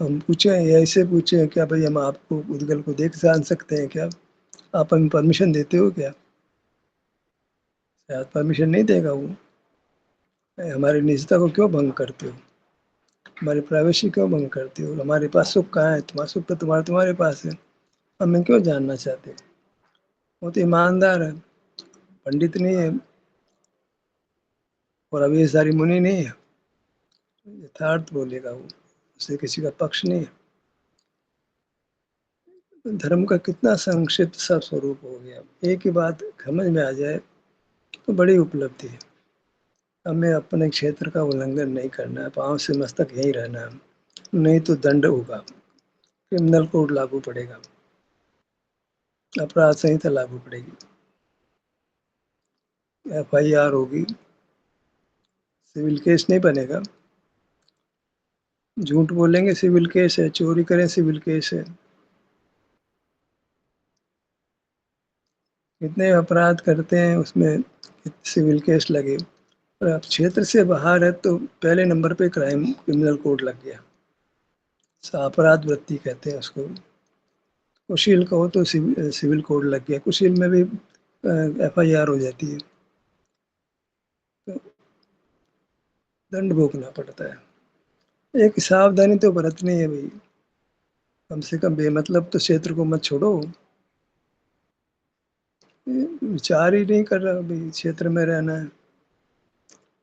ہم پوچھیں ایسے پوچھیں کیا بھائی ہم آپ کو ادگل کو دیکھ جان سکتے ہیں کیا؟ آپ ہمیں پرمیشن دیتے ہو کیا؟ شاید پرمیشن نہیں دے گا وہ. ہماری نجتا کو کیوں بھنگ کرتے ہو؟ ہماری پرائیویسی کیوں بھنگ کرتے ہو؟ ہمارے پاس سکھ کہاں ہے؟ تمہارا سکھ تو تمہارے پاس ہے. ہمیں کیوں جاننا چاہتے؟ وہ تو ایماندار ہے، پنڈت نہیں ہے اور ابھی ساری منی نہیں ہے. یتھارتھ بولے گا وہ، اسے کسی کا پکش نہیں ہے. دھرم کا کتنا سنکشپت سا سوروپ ہو گیا. ایک ہی بات سمجھ میں آ جائے تو بڑی اپلبدھی ہے. ہمیں اپنے چھیتر کا النھن نہیں کرنا ہے، پاؤں سے مستک یہیں رہنا ہے، نہیں تو دنڈ ہوگا، کرمنل کوڈ لاگو پڑے گا، اپراد سنہتا لاگو پڑے گی، FIR ہوگی، سول کیس نہیں بنے گا. جھوٹ بولیں گے سول کیس ہے، چوری کریں سول کیس ہے. کتنے اپرادھ کرتے ہیں اس میں سول کیس لگے. اور آپ چھیتر سے باہر ہے تو پہلے نمبر پہ کرائم کرمنل کوڈ لگ گیا. اپرادھ وتی کہتے ہیں اس کو. کشیل کا ہو تو سول کوڈ لگ گیا، کشیل میں بھی FIR ہو جاتی ہے تو دنڈ بھوگنا پڑتا ہے. ایک ساودھانی تو برتنی ہے بھائی، کم سے کم بے مطلب تو چھیتر کو مت چھوڑو. وچار ہی نہیں کر رہا بھائی چھیتر میں رہنا ہے،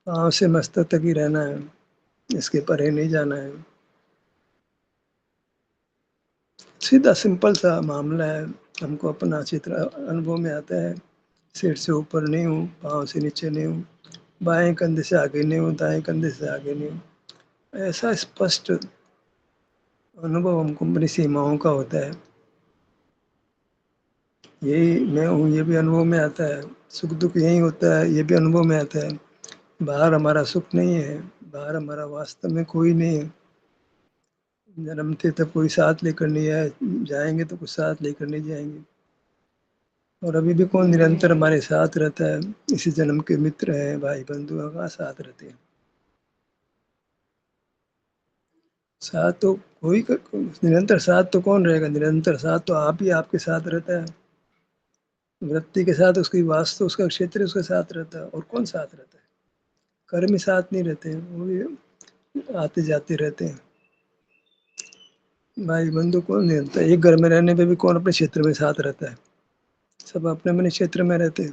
پاؤں سے مستک تک ہی رہنا ہے، اس کے پرے نہیں جانا ہے. سیدھا سمپل سا معاملہ ہے. ہم کو اپنا اچھی طرح انبھو میں آتا ہے. سیٹ سے اوپر نہیں ہوں، پاؤں سے نیچے نہیں ہوں، بائیں کندھے سے آگے نہیں ہوں، دائیں کندھے سے آگے نہیں ہوں. ایسا اسپشٹ انوبھو ہم کو اپنی سیماؤں کا ہوتا ہے. یہی میں ہوں، یہ بھی انوبھو میں آتا ہے. سکھ دکھ یہی ہوتا ہے، یہ بھی انوبھو میں آتا ہے. باہر ہمارا سکھ نہیں ہے، باہر ہمارا واسطو میں کوئی نہیں ہے. جنم تھے تب کوئی ساتھ لے کر نہیں آئے، جائیں گے تو کچھ ساتھ لے کر نہیں جائیں گے. اور ابھی بھی کون نرنتر ہمارے ساتھ رہتا ہے؟ اسی جنم کے متر ہیں، بھائی بندو ہیں، وہاں ساتھ رہتے ہیں. ساتھ تو کوئی نرنتر ساتھ تو کون رہے گا؟ نرنتر ساتھ تو آپ ہی آپ کے ساتھ رہتا ہے. وتی کے ساتھ اس کی واسطو اس کا چھیتر اس کے ساتھ رہتا ہے، اور کون ساتھ رہتا ہے؟ کرمی ساتھ نہیں رہتے ہیں، وہ بھی آتے جاتے رہتے ہیں. بھائی بندو کون نہیں رہتا ہے؟ ایک گھر میں رہنے پہ بھی کون اپنے چھیتر میں ساتھ رہتا ہے؟ سب اپنے اپنے چھیتر میں رہتے ہیں.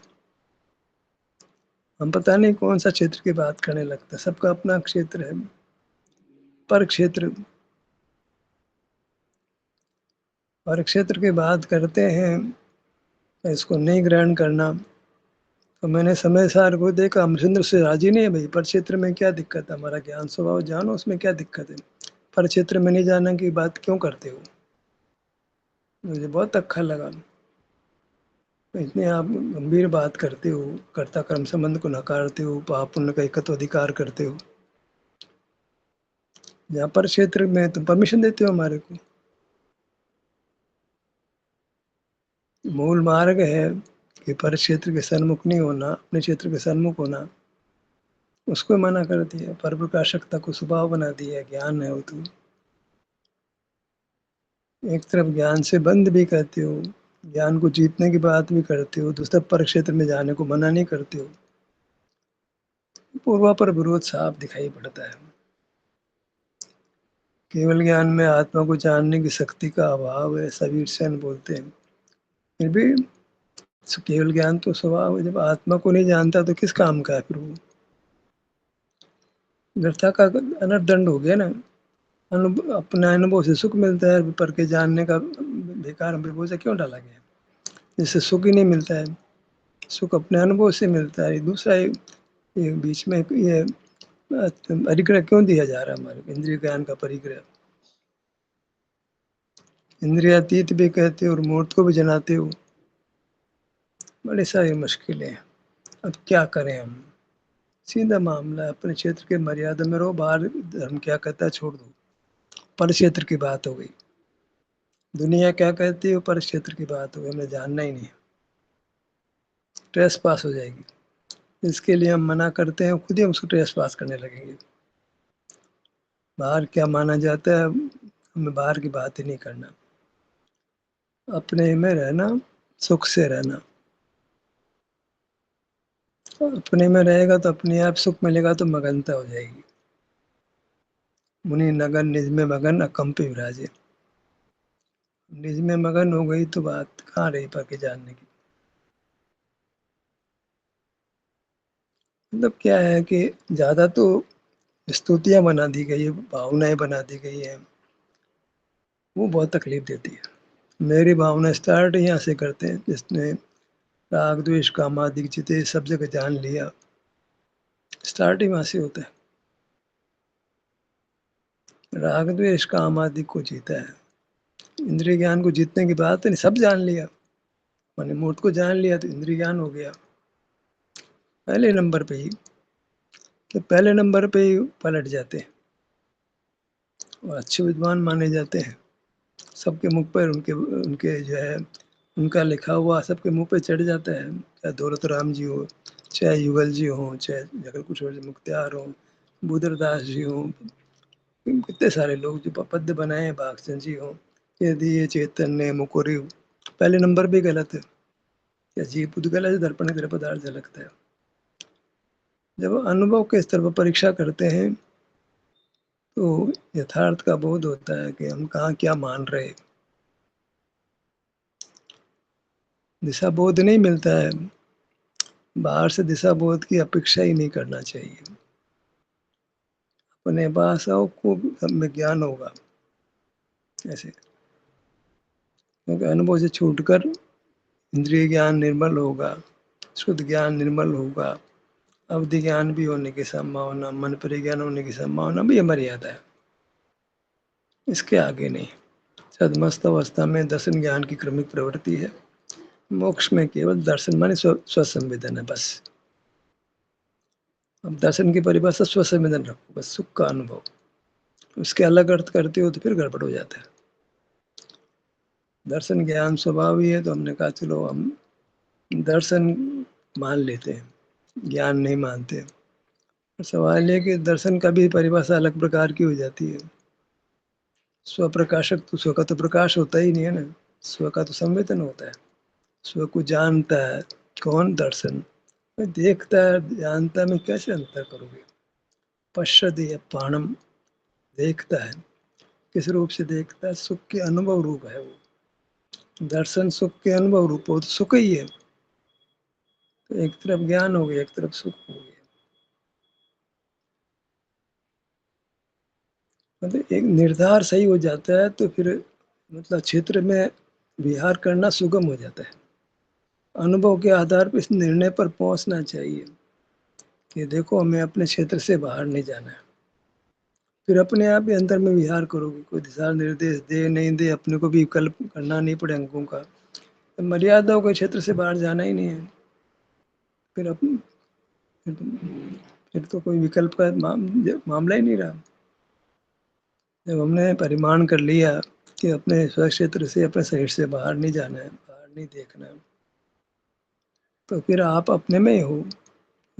ہم پتہ نہیں کون سا چھیتر کی بات کرنے لگتا ہے، سب کا اپنا چھیتر ہے. پر چھیتر، اور چھیتر کی بات کرتے ہیں، اس کو نہیں گرہن کرنا. تو میں نے سمے سار کو دیکھا، ہم چندر سے راضی نہیں ہے بھائی. پر چھیتر میں کیا دقت ہے؟ ہمارا گیان سوبھاؤ جانو، اس میں کیا دقت ہے؟ پر چھیتر میں نہیں جانا کی بات کیوں کرتے ہو؟ مجھے بہت اچھا لگا. اتنے آپ گمبھیر بات کرتے ہو، کرتا کرم سمبندھ کو نکارتے ہو، پاپ پنیہ کا ایکتو ادھیکار کرتے ہو. جہاں پر چھیتر میں تم پرمیشن دیتے ہو ہمارے کو. مول مارگ ہے کہ پر چھیتر کے سنمکھ نہیں ہونا، اپنے چھیتر کے سنمکھ ہونا، اس کو منع کر دیا. پر پرکاشکتا کو سوبھاؤ بنا دیا، گیان ہے وہ تو. ایک طرف گیان سے بندھ بھی کرتے ہو، گیان کو جیتنے کی بات بھی کرتے ہو، دوسرا پر چھیتر میں جانے کو منع نہیں کرتے ہو. پوروا پر ورودھ صاف دکھائی پڑتا ہے. کیول گیان میں آتما کو جاننے کی شکتی کا ابھاؤ ہے، سبیر سین بولتے ہیں. پھر بھی کیول گیان تو سوبھاؤ ہے، جب آتما کو نہیں جانتا تو کس کام کا ہے پھر وہ؟ ورتھا کا انردنڈ ہو گیا نا. اپنے انبھو سے سکھ ملتا ہے، پر کے جاننے کا بیکار بوجھا کیوں ڈالا گیا؟ جس سے سکھ ہی نہیں ملتا ہے. سکھ اپنے انبھو سے ملتا ہے. دوسرا یہ بیچ میں یہ پریگرہ کیوں دیا جا رہا ہے ہمارے اندریہ گیان کا پریگرہ؟ اندریاتیت بھی کہتے ہو اور مورت کو بھی جناتے ہو. بڑی ساری مشکلیں. اب کیا کریں ہم؟ سیدھا معاملہ ہے، اپنے چھیتر کے مریادا میں رہو، باہر ہم کیا کہتا ہے چھوڑ دو. پر چھیتر کی بات ہو گئی، دنیا کیا کہتی ہے پر چھیتر کی بات ہو گئی، ہمیں جاننا ہی نہیں. ٹریس پاس ہو جائے گی. اس کے لیے ہم منع کرتے ہیں، خود ہی ہم اس کو ٹریس پاس کرنے لگیں گے. باہر کیا مانا جاتا ہے؟ میں باہر کی بات ہی نہیں کرنا، اپنے میں رہنا، سکھ سے رہنا. اپنے میں رہے گا تو اپنے آپ سکھ ملے گا تو مگنتا ہو جائے گی. منی نگن نج میں مگن اکمپی وراجے. نج میں مگن ہو گئی تو بات کہاں رہی باقی جاننے کی. مطلب کیا ہے کہ زیادہ تو استوتیاں بنا دی گئی ہے، بھاونائیں بنا دی گئی ہیں، وہ بہت تکلیف دیتی ہے. میری بھاونا اسٹارٹ یہاں سے کرتے ہیں، جس نے راگ دویش کام آدی جیتے سب جگہ جان لیا، اسٹارٹ ہی وہاں سے ہوتا ہے. راگ دویش کام آدی کو جیتا ہے، اندری گیان کو جیتنے کی بات نہیں، سب جان لیا. میں نے موت کو جان لیا تو اندری گیان ہو گیا پہلے نمبر پہ ہی. کہ پہلے نمبر پہ ہی پلٹ جاتے ہیں اور اچھے ودوان مانے جاتے ہیں. سب کے مکھ پر ان کے جو ہے ان کا لکھا ہوا سب کے منہ پہ چڑھ جاتا ہے. چاہے دولت رام جی ہو، چاہے یوگل جی ہوں، چاہے جگل کشور جی مختیار ہوں، بدر داس جی ہوں، کتنے سارے لوگ جو پد بنائے ہیں، بھاگ چند جی ہوں، یہ چیتن مکوری. پہلے نمبر بھی غلط ہے. جی پود گلا درپن گر پدار لگتا ہے. جب انوبو کے استر پر پریشا کرتے ہیں تو یتھارتھ کا بودھ ہوتا ہے کہ ہم کہاں کیا مان رہے. دشا بودھ نہیں ملتا ہے، باہر سے دشا بودھ کی اپیکشا ہی نہیں کرنا چاہیے. اپنے بھاشاؤں کو میں گیان ہوگا ایسے، کیونکہ انوبو سے چھوٹ کر اندریہ گیان نرمل ہوگا، شدھ گیان نرمل ہوگا، اودھی گیان بھی ہونے کی سمباونا، من پری گیان ہونے کی سمباونا بھی ہماری یاد ہے. اس کے آگے نہیں. چھدمست اوستھا میں درشن گیان کی کرمک پرورتی ہے، موکش میں کیول درشن مانی سوسنویدن ہے بس. اب درشن کی پریبھاشا سوسنویدن رکھو، بس سکھ کا انوبھو. اس کے الگ ارتھ کرتے ہو تو پھر گڑبڑ ہو جاتا ہے. درشن گیان سوبھاو ہی ہے تو ہم نے کہا چلو ہم درشن مان لیتے ہیں، گیان نہیں مانتے. سوال یہ کہ درشن کا بھی پریبھاشا الگ پرکار کی ہو جاتی ہے. سو پرکاشک تو سو کا تو پرکاش ہوتا ہی نہیں ہے نا، سو کا تو سنویدن ہوتا ہے. سو کو جانتا ہے کون؟ درشن. دیکھتا ہے جانتا میں کیسے انتر کروں گی. پشیدی پانم، دیکھتا ہے. کس روپ سے دیکھتا ہے؟ سکھ کے انوبو روپ ہے وہ. درشن سکھ کے انوبو روپ ہو تو سکھ ہی ہے. تو ایک طرف گیان ہو گیا، ایک طرف سکھ ہو گیا. مطلب ایک نردھار صحیح ہو جاتا ہے تو پھر مطلب چھیتر میں وہار کرنا سگم ہو جاتا ہے. انوبو کے آدھار پہ اس نرنے پر پہنچنا چاہیے کہ دیکھو ہمیں اپنے چھیتر سے باہر نہیں جانا ہے. پھر اپنے آپ ہی اندر میں وہار کرو گے، کوئی دشا نردیش دے نہیں دے، اپنے کو بھی وکلپ کرنا نہیں پڑے انکوں کا. مریادا کو چھیتر سے باہر جانا ہی نہیں ہے. پھر تو کوئی وکلپ کا معاملہ ہی نہیں رہا. جب ہم نے پریمان کر لیا کہ اپنے سوچھیتر سے، اپنے شریر سے باہر نہیں جانا ہے، باہر نہیں دیکھنا ہے، تو پھر آپ اپنے میں ہی ہو،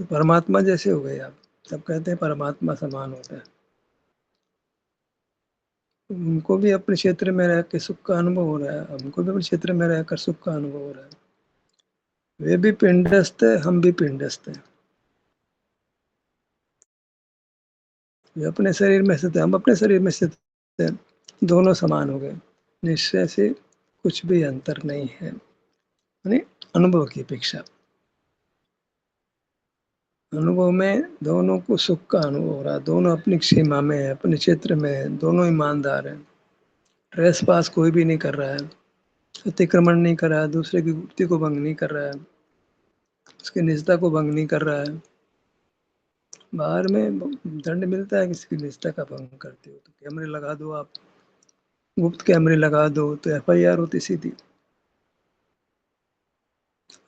پرماتما جیسے ہو گئے. آپ سب کہتے ہیں پرماتما سمان ہوتا ہے. ان کو بھی اپنے چھیتر میں رہ کے سکھ کا انوبو ہو رہا ہے، ہم کو بھی اپنے چھیتر میں رہ کر سکھ کا انوبو ہو رہا ہے. وہ بھی پنڈست ہے، ہم بھی پنڈست ہیں. وہ اپنے شریر میں سے ہم اپنے شریر میں سے دونوں سمان ہو گئے. نشچے سے کچھ بھی انتر نہیں ہے، یعنی انوبو کی اپیکشا. انوبو میں دونوں کو سکھ کا انوبو ہو رہا ہے، دونوں اپنی سیما میں ہے، اپنے چھیتر میں ہے، دونوں ایماندار ہیں. ٹریس پاس کوئی بھی نہیں کر رہا ہے، اتکرمن نہیں کر رہا ہے، دوسرے کی گپتی کو بھنگ نہیں کر رہا ہے، اس کی نجتا کو بھنگ نہیں کر رہا ہے. باہر میں دنڈ ملتا ہے کسی کی نجتا کا بھنگ کرتے ہو تو کیمرے لگا دو، آپ گپت کیمرے لگا دو تو FIR ہوتی سیدھی.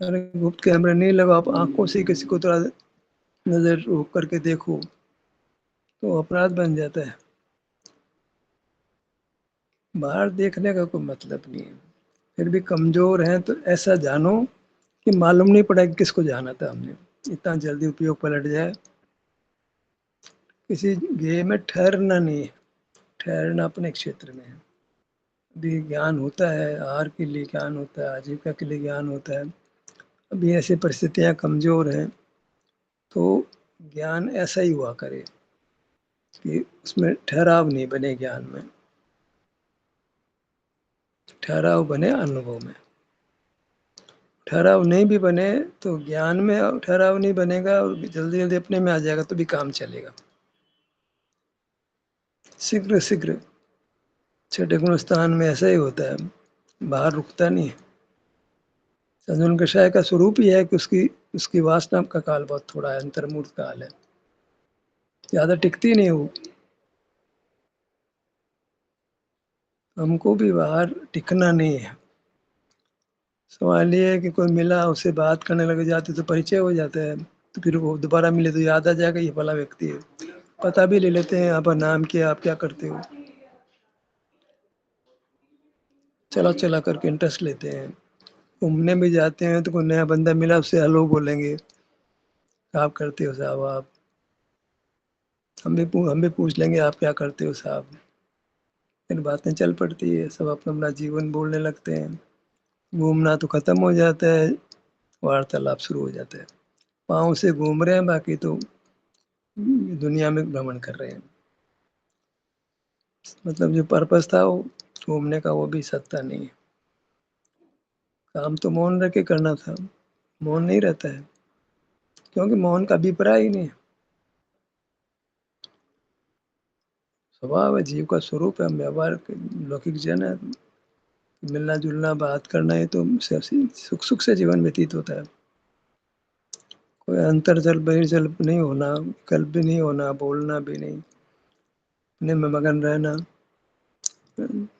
ارے گپت کیمرے نہیں لگا، آپ آنکھوں سے کسی کو تھوڑا نظر روک کر کے دیکھو تو اپرادھ بن جاتا ہے. باہر دیکھنے کا کوئی مطلب نہیں ہے. پھر بھی کمزور ہیں تو ایسا جانو کہ معلوم نہیں پڑا کہ کس کو جانا تھا ہم نے. اتنا جلدی اپیوگ پلٹ جائے. کسی گے میں ٹھہرنا نہیں ہے، ٹھہرنا اپنے چھیتر میں ہے. ابھی گیان ہوتا ہے، آہار کے لیے گیان ہوتا ہے، آجیوکا کے لیے گیان ہوتا ہے. ابھی ایسی پرستھتیاں کمزور ہیں تو گیان ایسا ہی ہوا کرے کہ اس میں ٹھہراؤ نہیں بنے، گیان میں ٹھہراؤ بنے انوبھو میں. ٹھہراؤ نہیں بھی بنے تو گیان میں ٹھہراؤ نہیں بنے گا، اور جلدی جلدی اپنے میں آ جائے گا تو بھی کام چلے گا. شیگر چھٹے گنستان میں ایسا ہی ہوتا ہے، باہر رکتا نہیں ہے. سجن کشائے کا سوروپ ہی ہے کہ اس کی واسنا کا کال بہت تھوڑا ہے، انترمورت کال ہے، زیادہ ٹکتی نہیں وہ. ہم کو بھی باہر ٹکنا نہیں ہے. سوال یہ ہے کہ کوئی ملا اس سے بات کرنے لگ جاتے تو پریچے ہو جاتا ہے، تو پھر وہ دوبارہ ملے تو یاد آ جائے گا یہ بھلا ویکتی ہے. پتا بھی لے لیتے ہیں آپ کا نام کیا، آپ کیا کرتے ہو، چلا کر کے انٹرسٹ لیتے ہیں. گھومنے بھی جاتے ہیں تو کوئی نیا بندہ ملا اس سے ہلو بولیں گے، آپ کرتے ہو صاحب آپ. ہم بھی پوچھ لیں گے آپ کیا کرتے ہو صاحب. پھر باتیں چل پڑتی ہے، سب اپنا اپنا جیون بولنے لگتے ہیں. گھومنا تو ختم ہو جاتا ہے، وارتالپ شروع ہو جاتا ہے. پاؤں سے گھوم رہے ہیں، باقی تو دنیا میں بھرمن کر رہے ہیں. مطلب جو پرپز تھا وہ گھومنے کا وہ بھی سچتا نہیں ہے. کام تو مون رکھ کے کرنا تھا، مون نہیں رہتا ہے کیونکہ مون کا ابھیپرایا ہی نہیں ہے. سوبھاو ہے، جیو کا سوروپ ہے. ہم ویوہار لوکک جن ہے، ملنا جلنا بات کرنا ہے تو سکھ سے جیون وتیت ہوتا ہے. کوئی انتر جل بہ جل نہیں ہونا، کل بھی نہیں ہونا، بولنا بھی نہیں، اپنے میں مگن رہنا.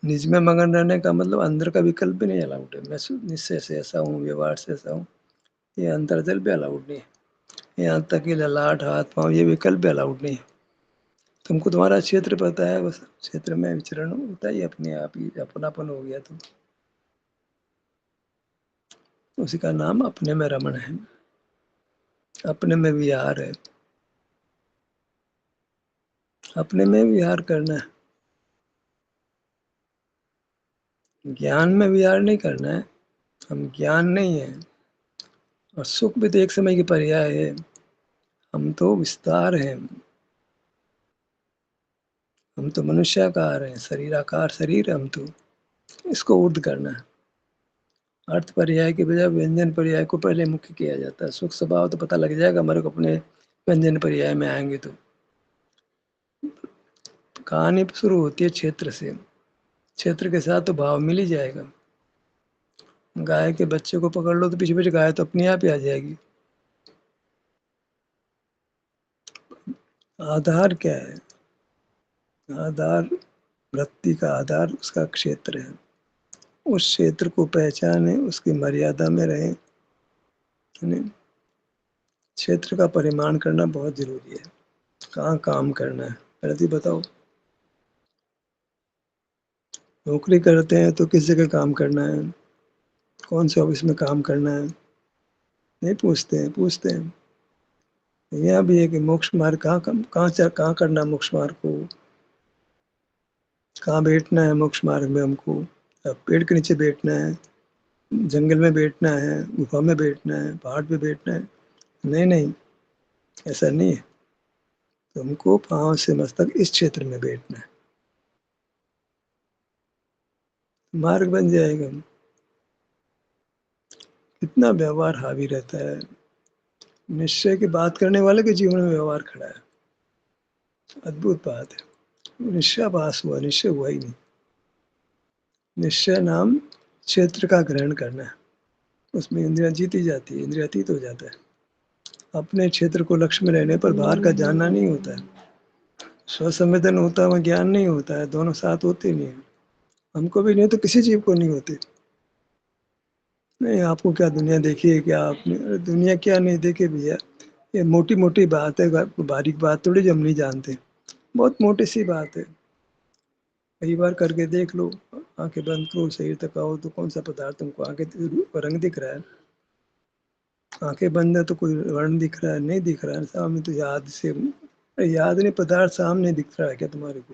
نج میں مگن رہنے کا مطلب اندر کا وکلپ بھی نہیں الاؤڈ ہے. میں نشچے سے ایسا ہوں، ویوہار سے ایسا ہوں، یہ انتر جل بھی الاؤڈ نہیں ہے. یہاں تک کہ للاٹ ہاتھ پاؤں یہ وکلپ بھی الاؤڈ نہیں ہے. تم کو تمہارا چھیتر پتا ہے، بس چھیتر میں وچرن ہوتا ہی اپنے آپ ہی اپناپن ہو گیا. تو اسی کا نام اپنے میں رمن ہے، اپنے میں وہار ہے. اپنے میں وہار کرنا ہے، گیان میں وہار نہیں کرنا ہے. ہم گیان نہیں ہے، اور سکھ بھی تو ایک سمے کی پریا ہے. ہم تو وستار ہیں، ہم تو منشیہ کار ہیں، شریر آکار شریر ہے. ہم تو اس کو ارد کرنا ہے. ارتھ پریائے کے بجائے ونجن پریائے کو پہلے مکھ کیا جاتا ہے. سکھ سبھاؤ تو پتا لگ جائے گا ہمارے کو اپنے ونجن پریائے میں آئیں گے تو. کہانی شروع ہوتی ہے چھیتر سے، چھیتر کے ساتھ تو بھاؤ مل ہی جائے گا. گائے کے بچے کو پکڑ لو تو پیچھے پیچھے گائے تو اپنے آپ ہی آ جائے گی. آدھار کیا ہے؟ آدھار وتی کا آدھار اس کا چھیتر ہے. اس چھیتر کو پہچانے، اس کی مریادا میں رہیں. چھیتر کا پریمان کرنا بہت ضروری ہے. کہاں کام کرنا ہے پہلے بتاؤ. نوکری کرتے ہیں تو کس جگہ کام کرنا ہے، کون سے آفس میں کام کرنا ہے، نہیں پوچھتے ہیں. پوچھتے ہیں یہاں بھی ہے کہ موکش مارگ کہاں کرنا ہے. موکش مارگ کو کہاں بیٹھنا ہے؟ موکش مارگ میں ہم کو پیڑ کے نیچے بیٹھنا ہے، جنگل میں بیٹھنا ہے، گفا میں بیٹھنا ہے، پہاڑ پہ بیٹھنا ہے. نہیں، ایسا نہیں ہے. تم کو پاؤں سے مستک اس چھیتر میں بیٹھنا ہے. مارگ بن جائے گا. کتنا ویوہار حاوی رہتا ہے. نشچے کی بات کرنے والے کے جیون میں ویوہار کھڑا ہے. ادبت بات ہے. نشچ باس ہوا، نشچے ہوا ہی نہیں. نشچے نام چھیتر کا گرہن کرنا ہے. اس میں اندریاں جیتی جاتی ہے، اندریا اتیت ہو جاتا ہے. اپنے چھیتر کو لکش میں رہنے پر باہر کا جاننا نہیں ہوتا ہے. سو سنویدن ہوتا ہے، وہ گیان نہیں ہوتا ہے. دونوں ساتھ ہوتے نہیں ہیں. ہم کو بھی نہیں تو کسی جیو کو نہیں ہوتے. نہیں آپ کو کیا دنیا دیکھی ہے کیا؟ آپ نے دنیا کیا نہیں دیکھے بھیا. یہ موٹی موٹی بات ہے، باریک بات تھوڑی جو ہم نہیں جانتے. بہت موٹی سی بات ہے. کئی بار کر کے دیکھ لو. آنکھیں بند کرو، شریر تک آؤ تو کون سا پدارھ تم کو آنکھیں رنگ دکھ رہا ہے. آنکھیں بند ہے تو کوئی ورن دکھ رہا ہے؟ نہیں دکھ رہا ہے. سامنے تو یاد سے یاد نہیں، پدارھ سامنے دکھ رہا ہے کیا تمہارے کو؟